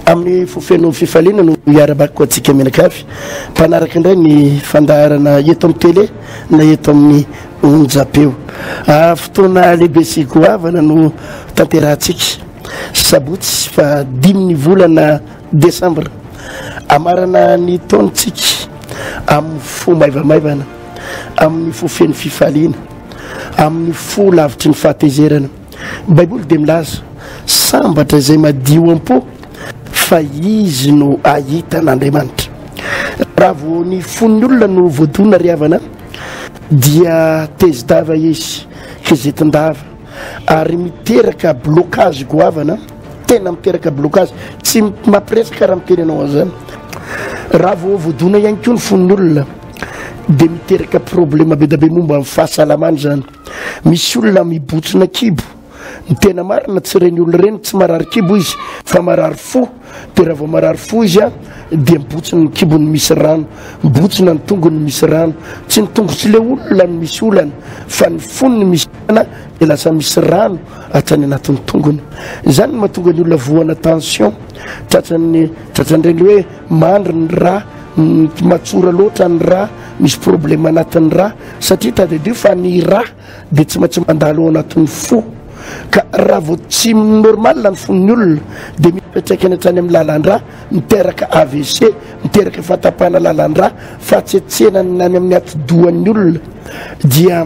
amin'ny fofeno fifaliana no iarabaka ko atsika menakavy mpanaraka indray ny fandaharana eto amin'ny télé na eto amin'ny onjapeo fotoana lehibe sy goavana no tanterahantsika sabotsy fa 10 volana décembre amarana ny taontsika amin'ny fo maivamaivana amin'ny fofeno fifaliana amin'ny fo lavitry ny fahatezerana baiboly dia milaza sambatra izay madio am-po fa izy no ahitan'Andriamanitra raha vo ny fon'ny olona no voadona riavana dia tezidava izy kizetindava ary miteraka blocage goavana tena miteraka blocage tsy mampiresaka raha miteny anao an'izany raha vo voadona ihany koa ny fon'ny olona dia miteraka problème be da be momba amin'ny fahasalamana zany misy olona mibotsina kibo ny tena marina tsy reny olona reny tsy marary kibo izy fa marary fo dia raha vao marary fo izy a dia mibotsina ny kibony misy rano mibotsina ny tongony misy rano tsy ny tongotsy le olona ny misy olana fa ny fonony misy olana dia lasa misy rano hatrany anatin'ny tongony izany mahatonga ny olona voana tension tratran'ireny hoe mandry ny rà matsora loatra ny rà misy problème anatin'ny rà satria tadidio fa ny rà dia tsy maintsy mandalo ao anatin'ny fo ka raha vao tsy normal ny fon'ny olona dia mipetraikany hatrany amin'ny lalan-drà miteraka AVC miteraka fatapahana lalan-drà fahatsetsena any amin'ny atidohan'ny olona dia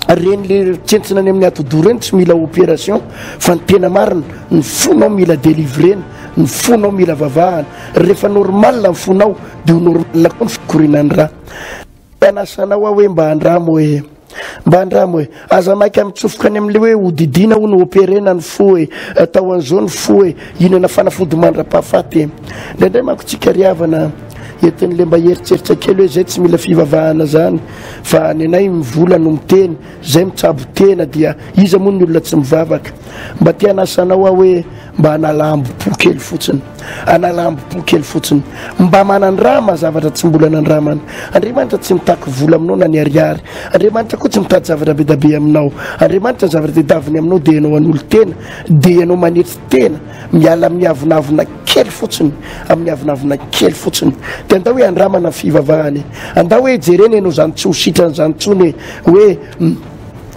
reny le tsentsina any amin'ny atido reny tsy mila opération fa ny tena marina ny fonao mila délivrena ny fonao mila vavahana rehefa normal ny fonao dia ho normal koa ny fikorinany rà anasanao hoe mba andramo hoe aza maika mitsofoka any amin'le hoe hodidina ho ny opérena ny fo hoe atao an'izao ny fo hoe inona fanafody mandra-pahafaty ndraindray manko tsika riavana entin'le mba heritseritra kely hoe zay tsy mila fivavahana zany fa ny anay mivola no miteny zay mitsabo tena dia iza moa ny olona tsy mivavaka mba tia anasanao hoe mba analambo-po kely fotsiny analambo-po kely fotsiny mba manandraha mazavatra tsy mbola nandramanana Andriamanitra tsy mitaky vola aminao na ny ariary Andriamanitra koa tsy mitady zavatra be da be aminao Andriamanitra zavatra dedaviny aminao dia ianao an'olo tena dia ianao manety tena miala amin'ny avinavina kely fotsiny amin'ny avinavina kely fotsiny dia andao hoe andramana fivavahany andao hoe jereny ianao zany tsy ho sitrany zany tsony hoe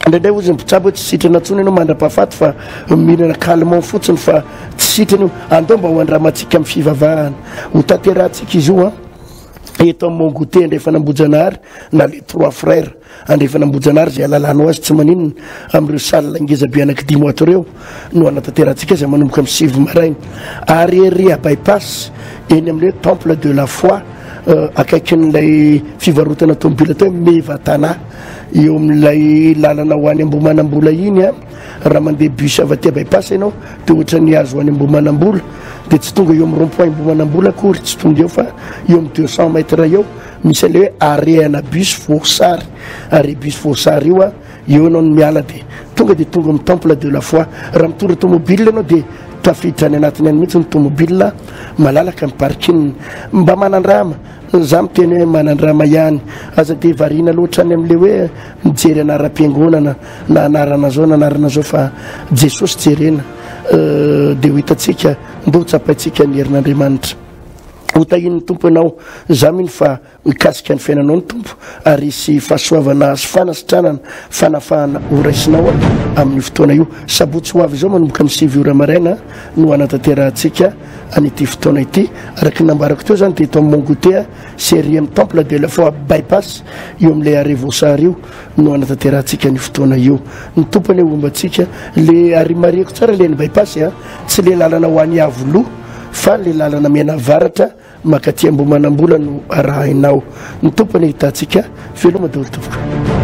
ndraindray ozy mpitsabo hoe tsy sitrana tsony ianao mandra-pahafaty fa mihinana calmant fotsiny fa tsy sitrany io andao mba ho andramantsika amin'ny fivavahana ho tanterahantsika izy io eto amin'ny Mongoté andrefa nambojanahary na le 3 frères andrefa nambojanahary zay alalanao azy tsy maninona amin'ireo salle ngezabe anaky 10 mois reo no anatanterahantsika zay manomboka amin'ny 7 maraina ary ery à bypass eny amin'le temple de la foi akaikin'ilay fivarotana tomobile atao hoe Mevatana eo amin'ilay lalana ho any Ambomanambola iny a raha mandeha bus avy aty bypass ianao dia ohatra ny azo ho any Ambomanambola dia tsy tonga eo amin'ny rond-point Ambomanambola akory tsy tonga eo fa eo amin'ny 200 mètres eo misy an'ilay hoe arena bus Vorsary arrêt bus Vorsary io a eo ianao no miala dia tonga amin'ny temple de la foi raha mitondra tomobile ianao dia tafiditra any anatiny any mihitsy ny tomobile malalaka amin'ny parking mba manandrama za miteny hoe manandrama ihany aza dia variana loatra any amin'le hoe mijery anaram-piangonana na anarana zao na anarana zao fa Jesosy jerena dia ho hitantsika mba ho tsapaitsika ny herin'Andriamanitra ho tahin'ny tompo ianao za mino fa mikasika ny fiainanao ny tompo ary sy fahasoavana sy fanasitranana fanafahana ho raisinao amin'ny fotoana io sabotsy ho avy izao manomboka amin'ny 7 ora maraina no anatanterahantsika an'ity fotoana ity araky nambarako teo zany dia eto amin'ny Mongoté série amin'ny temple de la foi bypass eo amin'ilay arrêt Vorsary io no anatanterahantsika ny fotoana io ny tompony ombantsika le arimariako tsara le ny bypass tsy le lalana ho any avoloha fa le lalana miana varatra makaty Ambomanambola no arahinao ny tompony hitantsika veloma daholo tompoko